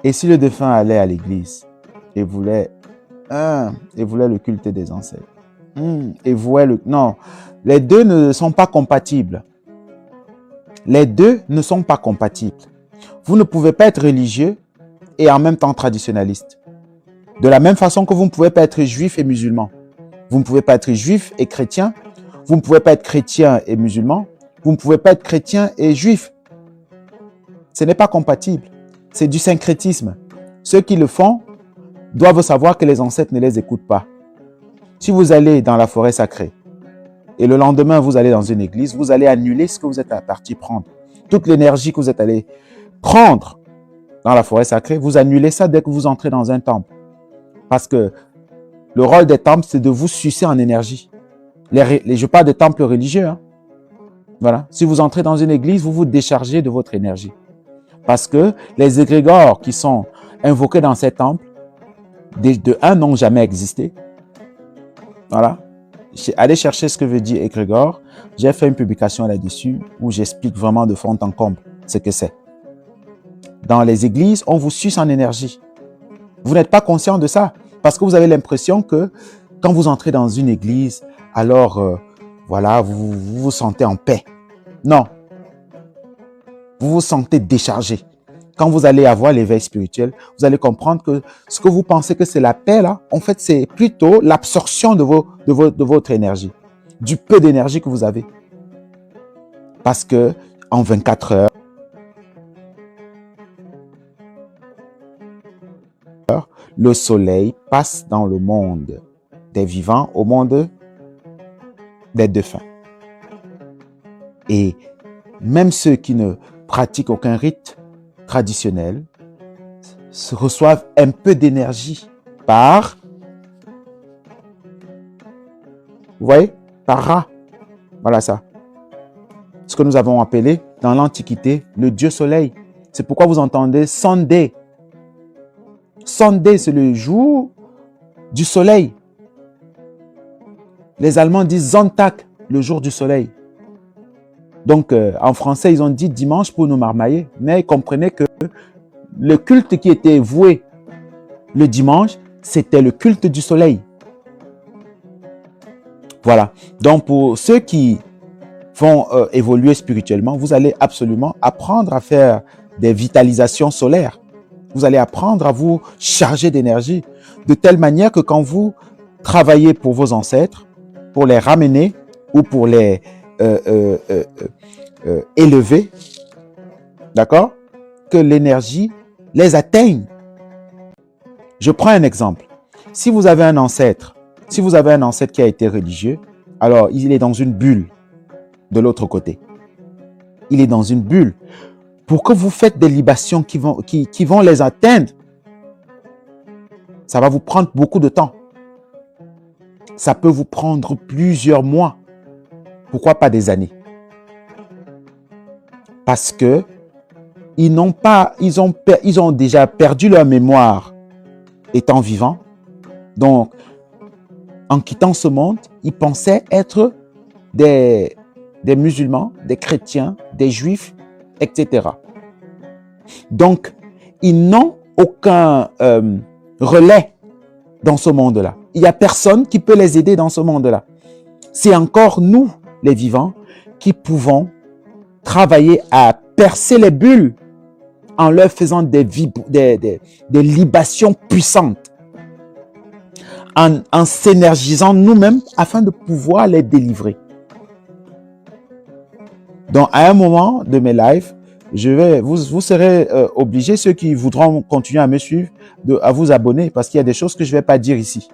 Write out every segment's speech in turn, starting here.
Et si le défunt allait à l'église et voulait le culte des ancêtres, et vouait le... Non, les deux ne sont pas compatibles. Les deux ne sont pas compatibles. Vous ne pouvez pas être religieux et en même temps traditionnaliste. De la même façon que vous ne pouvez pas être juif et musulman. Vous ne pouvez pas être juif et chrétien. Vous ne pouvez pas être chrétien et musulman. Vous ne pouvez pas être chrétien et juif. Ce n'est pas compatible. C'est du syncrétisme. Ceux qui le font doivent savoir que les ancêtres ne les écoutent pas. Si vous allez dans la forêt sacrée et le lendemain vous allez dans une église, vous allez annuler ce que vous êtes parti prendre. Toute l'énergie que vous êtes allé prendre dans la forêt sacrée, vous annulez ça dès que vous entrez dans un temple. Parce que le rôle des temples, c'est de vous sucer en énergie. Je parle des temples religieux. Hein. Voilà. Si vous entrez dans une église, vous vous déchargez de votre énergie. Parce que les égrégores qui sont invoqués dans ces temples, de un, n'ont jamais existé. Voilà. Allez chercher ce que veut dire égrégore. J'ai fait une publication là-dessus où j'explique vraiment de fond en comble ce que c'est. Dans les églises, on vous suce en énergie. Vous n'êtes pas conscient de ça parce que vous avez l'impression que quand vous entrez dans une église, alors voilà, vous vous sentez en paix. Non. Vous vous sentez déchargé. Quand vous allez avoir l'éveil spirituel, vous allez comprendre que ce que vous pensez que c'est la paix, là, en fait, c'est plutôt l'absorption de votre énergie, du peu d'énergie que vous avez. Parce que en 24 heures, le soleil passe dans le monde des vivants au monde des défunts. Et même ceux qui ne pratiquent aucun rite traditionnel reçoivent un peu d'énergie par, vous voyez, par Ra. Voilà ça. Ce que nous avons appelé dans l'Antiquité le dieu soleil. C'est pourquoi vous entendez Sunday. Sunday, c'est le jour du soleil. Les Allemands disent Sonntag, le jour du soleil. Donc, en français, ils ont dit dimanche pour nous marmailler. Mais comprenez que le culte qui était voué le dimanche, c'était le culte du soleil. Voilà. Donc, pour ceux qui vont évoluer spirituellement, vous allez absolument apprendre à faire des vitalisations solaires. Vous allez apprendre à vous charger d'énergie de telle manière que quand vous travaillez pour vos ancêtres, pour les ramener ou pour les élever, d'accord, que l'énergie les atteigne. Je prends un exemple. Si vous avez un ancêtre qui a été religieux, alors il est dans une bulle de l'autre côté. Il est dans une bulle. Pour que vous faites des libations qui vont les atteindre, ça va vous prendre beaucoup de temps. Ça peut vous prendre plusieurs mois. Pourquoi pas des années? Parce que ils ont déjà perdu leur mémoire étant vivants. Donc, en quittant ce monde, ils pensaient être des musulmans, des chrétiens, des juifs, etc. Donc, ils n'ont aucun relais dans ce monde-là. Il n'y a personne qui peut les aider dans ce monde-là. C'est encore nous, les vivants, qui pouvons travailler à percer les bulles en leur faisant des libations puissantes, en s'énergisant nous-mêmes afin de pouvoir les délivrer. Donc, à un moment de mes lives, vous serez obligés, ceux qui voudront continuer à me suivre, à vous abonner parce qu'il y a des choses que je ne vais pas dire ici.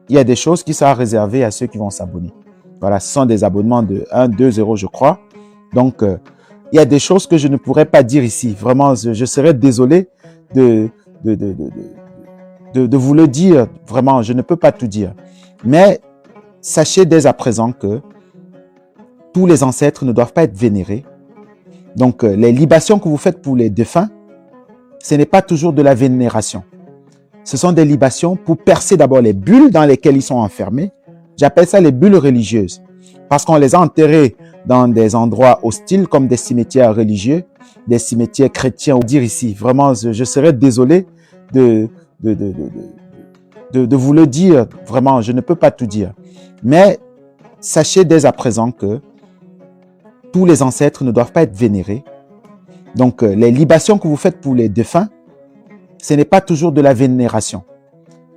Il y a des choses qui sont réservées à ceux qui vont s'abonner. Voilà, ce sont des abonnements de 1, 2, 0, je crois. Donc, il y a des choses que je ne pourrais pas dire ici. Vraiment, je serais désolé de vous le dire. Vraiment, je ne peux pas tout dire. Mais sachez dès à présent que tous les ancêtres ne doivent pas être vénérés. Donc, les libations que vous faites pour les défunts, ce n'est pas toujours de la vénération. Ce sont des libations pour percer d'abord les bulles dans lesquelles ils sont enfermés. J'appelle ça les bulles religieuses. parce qu'on les a enterrés dans des endroits hostiles comme des cimetières religieux, des cimetières chrétiens. On va dire ici, vraiment, je serais désolé de vous le dire. Vraiment, je ne peux pas tout dire. Mais sachez dès à présent que tous les ancêtres ne doivent pas être vénérés. Donc, les libations que vous faites pour les défunts, ce n'est pas toujours de la vénération.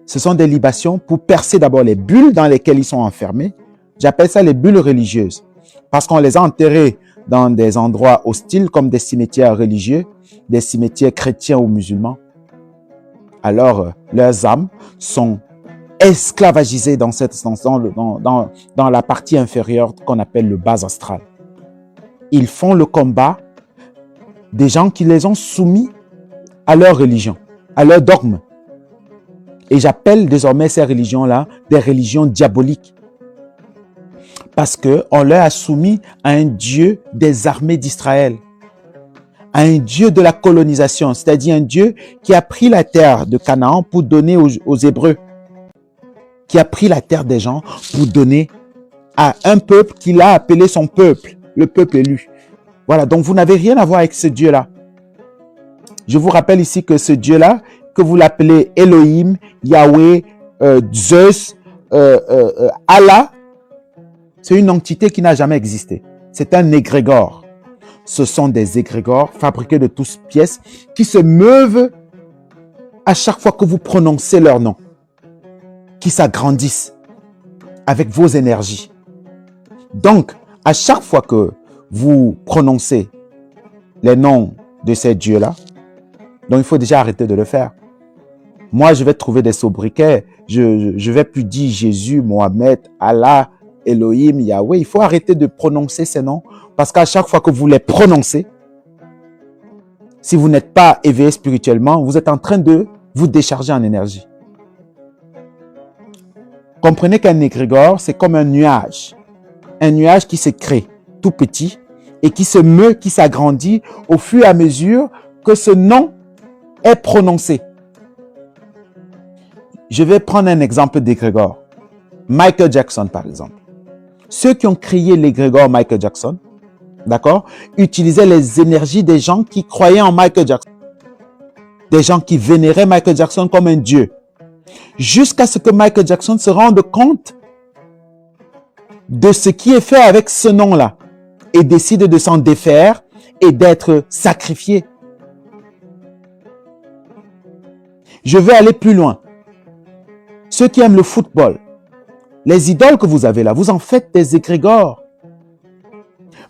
Ce sont des libations pour percer d'abord les bulles dans lesquelles ils sont enfermés. J'appelle ça les bulles religieuses. Parce qu'on les a enterrés dans des endroits hostiles comme des cimetières religieux, des cimetières chrétiens ou musulmans. Alors, leurs âmes sont esclavagisées dans la partie inférieure qu'on appelle le bas astral. Ils font le combat des gens qui les ont soumis à leur religion, à leur dogme. Et j'appelle désormais ces religions-là des religions diaboliques. Parce qu'on leur a soumis à un Dieu des armées d'Israël, à un Dieu de la colonisation, c'est-à-dire un Dieu qui a pris la terre de Canaan pour donner aux Hébreux, qui a pris la terre des gens pour donner à un peuple qu'il a appelé son peuple, le peuple élu. Voilà, donc vous n'avez rien à voir avec ce Dieu-là. Je vous rappelle ici que ce Dieu-là, que vous l'appelez Elohim, Yahweh, Zeus, Allah, c'est une entité qui n'a jamais existé. C'est un égrégore. Ce sont des égrégores fabriqués de toutes pièces qui se meuvent à chaque fois que vous prononcez leur nom, qui s'agrandissent avec vos énergies. Donc, à chaque fois que vous prononcez les noms de ces dieux-là, donc il faut déjà arrêter de le faire. Moi, je vais trouver des sobriquets. Je vais plus dire Jésus, Mohamed, Allah, Elohim, Yahweh. Il faut arrêter de prononcer ces noms parce qu'à chaque fois que vous les prononcez, si vous n'êtes pas éveillé spirituellement, vous êtes en train de vous décharger en énergie. Comprenez qu'un égrégore, c'est comme un nuage qui se crée tout petit et qui se meut, qui s'agrandit au fur et à mesure que ce nom est prononcé. Je vais prendre un exemple d'égrégore. Michael Jackson, par exemple. Ceux qui ont créé l'égrégore Michael Jackson, d'accord, utilisaient les énergies des gens qui croyaient en Michael Jackson. Des gens qui vénéraient Michael Jackson comme un dieu. Jusqu'à ce que Michael Jackson se rende compte de ce qui est fait avec ce nom-là et décide de s'en défaire et d'être sacrifié. Je vais aller plus loin. Ceux qui aiment le football, les idoles que vous avez là, vous en faites des égrégores.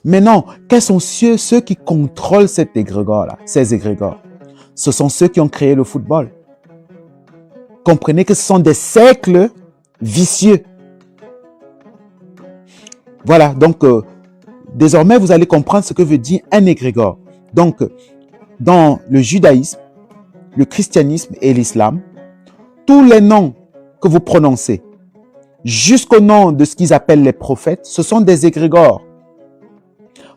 Maintenant, quels sont ceux qui contrôlent cet égrégore-là, ces égrégores? Ce sont ceux qui ont créé le football. Comprenez que ce sont des cercles vicieux. Voilà, donc désormais, vous allez comprendre ce que veut dire un égrégore. Donc, dans le judaïsme, le christianisme et l'islam, tous les noms que vous prononcez, jusqu'au nom de ce qu'ils appellent les prophètes, ce sont des égrégores.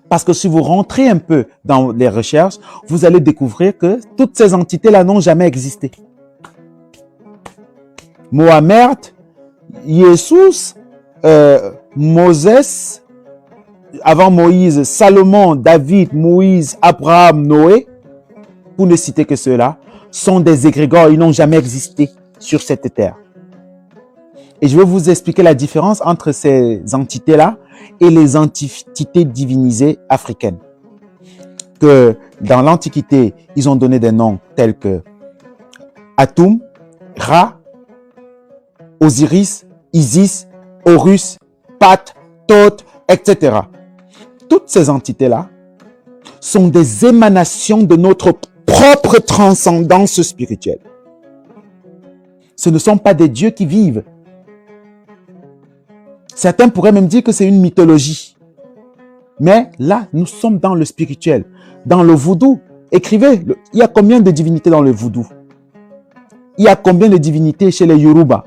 Parce que si vous rentrez un peu dans les recherches, vous allez découvrir que toutes ces entités-là n'ont jamais existé. Mohamed, Jésus, Moses, avant Moïse, Salomon, David, Moïse, Abraham, Noé, pour ne citer que ceux-là, sont des égrégores, ils n'ont jamais existé sur cette terre. Et je vais vous expliquer la différence entre ces entités-là et les entités divinisées africaines. Que dans l'Antiquité, ils ont donné des noms tels que Atum, Ra, Osiris, Isis, Horus, Pat, Thoth, etc. Toutes ces entités-là sont des émanations de notre propre transcendance spirituelle. Ce ne sont pas des dieux qui vivent. Certains pourraient même dire que c'est une mythologie. Mais là, nous sommes dans le spirituel, dans le vaudou. Écrivez, il y a combien de divinités dans le vaudou? Il y a combien de divinités chez les Yoruba?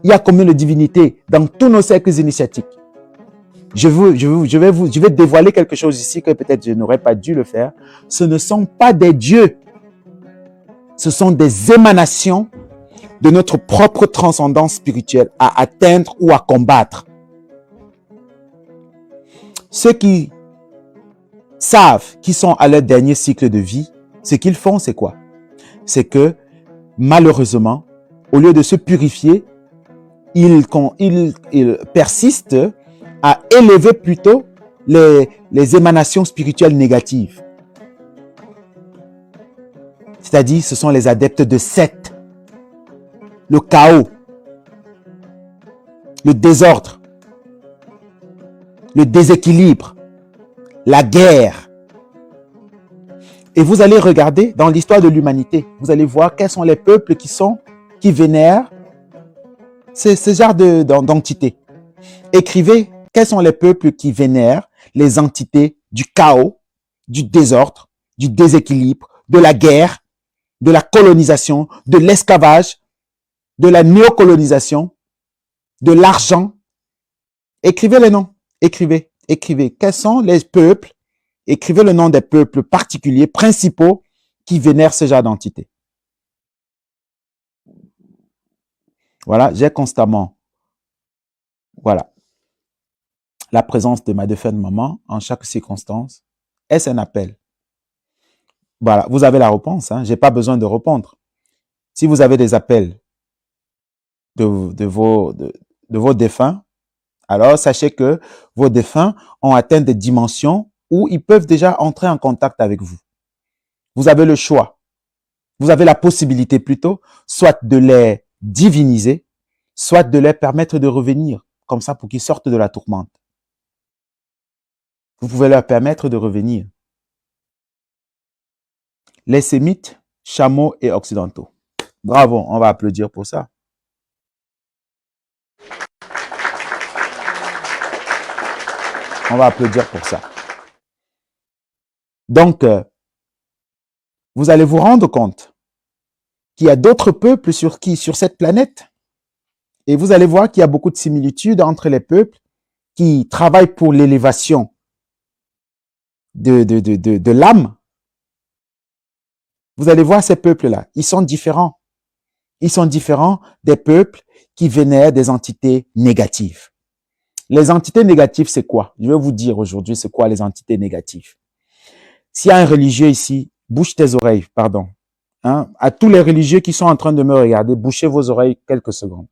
Il y a combien de divinités dans tous nos cercles initiatiques? Je vais dévoiler quelque chose ici que peut-être je n'aurais pas dû le faire. Ce ne sont pas des dieux. Ce sont des émanations de notre propre transcendance spirituelle à atteindre ou à combattre. Ceux qui savent qu'ils sont à leur dernier cycle de vie, ce qu'ils font, c'est quoi? C'est que, malheureusement, au lieu de se purifier, ils persistent à élever plutôt les émanations spirituelles négatives. C'est-à-dire, ce sont les adeptes de Seth, le chaos, le désordre, le déséquilibre, la guerre. Et vous allez regarder dans l'histoire de l'humanité, vous allez voir quels sont les peuples qui vénèrent ce genre d'entités. Écrivez quels sont les peuples qui vénèrent les entités du chaos, du désordre, du déséquilibre, de la guerre, de la colonisation, de l'esclavage, de la néocolonisation, de l'argent. Écrivez les noms. Écrivez. Quels sont les peuples? Écrivez le nom des peuples particuliers, principaux, qui vénèrent ce genre d'entité. Voilà, j'ai constamment, voilà, la présence de ma défunte maman en chaque circonstance. Est-ce un appel? Voilà, vous avez la réponse, hein? Je n'ai pas besoin de répondre. Si vous avez des appels de vos défunts, alors sachez que vos défunts ont atteint des dimensions où ils peuvent déjà entrer en contact avec vous. Vous avez le choix. Vous avez la possibilité plutôt, soit de les diviniser, soit de leur permettre de revenir, comme ça pour qu'ils sortent de la tourmente. Vous pouvez leur permettre de revenir. Les sémites, chameaux et occidentaux. Bravo, on va applaudir pour ça. On va applaudir pour ça. Donc, vous allez vous rendre compte qu'il y a d'autres peuples sur cette planète. Et vous allez voir qu'il y a beaucoup de similitudes entre les peuples qui travaillent pour l'élévation de l'âme. Vous allez voir ces peuples-là, ils sont différents. Ils sont différents des peuples qui vénèrent des entités négatives. Les entités négatives, c'est quoi? Je vais vous dire aujourd'hui c'est quoi les entités négatives. S'il y a un religieux ici, bouche tes oreilles, pardon. Hein? À tous les religieux qui sont en train de me regarder, bouchez vos oreilles quelques secondes.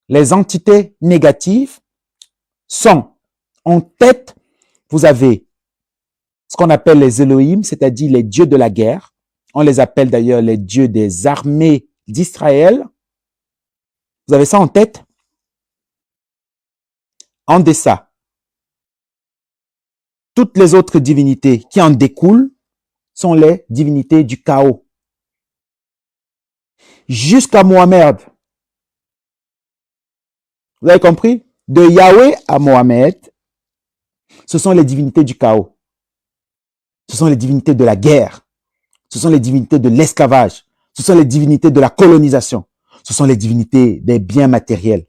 Les entités négatives sont en tête, vous avez ce qu'on appelle les Elohim, c'est-à-dire les dieux de la guerre. On les appelle d'ailleurs les dieux des armées d'Israël. Vous avez ça en tête? En deçà, toutes les autres divinités qui en découlent sont les divinités du chaos. Jusqu'à Mohamed. Vous avez compris? De Yahweh à Mohamed, ce sont les divinités du chaos. Ce sont les divinités de la guerre. Ce sont les divinités de l'esclavage. Ce sont les divinités de la colonisation. Ce sont les divinités des biens matériels.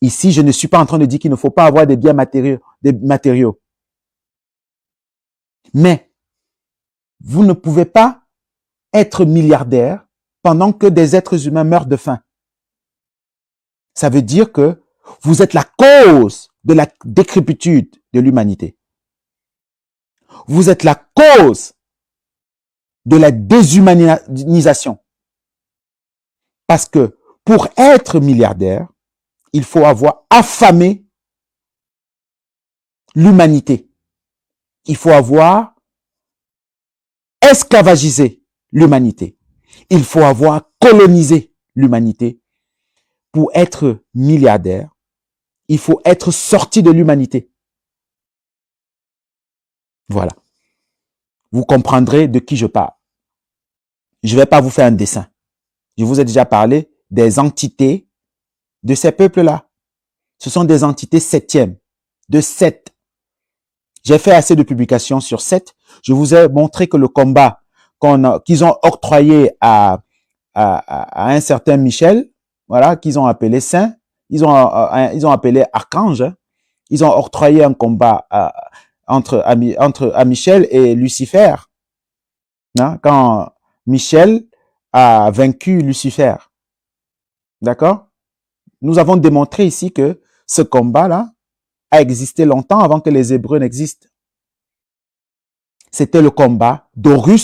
Ici, je ne suis pas en train de dire qu'il ne faut pas avoir des biens matériaux. Mais, vous ne pouvez pas être milliardaire pendant que des êtres humains meurent de faim. Ça veut dire que vous êtes la cause de la décrépitude de l'humanité. Vous êtes la cause de la déshumanisation. Parce que pour être milliardaire, il faut avoir affamé l'humanité. Il faut avoir esclavagisé l'humanité. Il faut avoir colonisé l'humanité. Pour être milliardaire, il faut être sorti de l'humanité. Voilà. Vous comprendrez de qui je parle. Je ne vais pas vous faire un dessin. Je vous ai déjà parlé des entités de ces peuples-là. Ce sont des entités septièmes, de Seth. J'ai fait assez de publications sur Seth. Je vous ai montré que le combat qu'ils ont octroyé à un certain Michel, voilà, qu'ils ont appelé saint, ils ont appelé archange, hein. Ils ont octroyé un combat entre Michel et Lucifer, hein, quand Michel a vaincu Lucifer. D'accord? Nous avons démontré ici que ce combat-là a existé longtemps avant que les Hébreux n'existent. C'était le combat d'Horus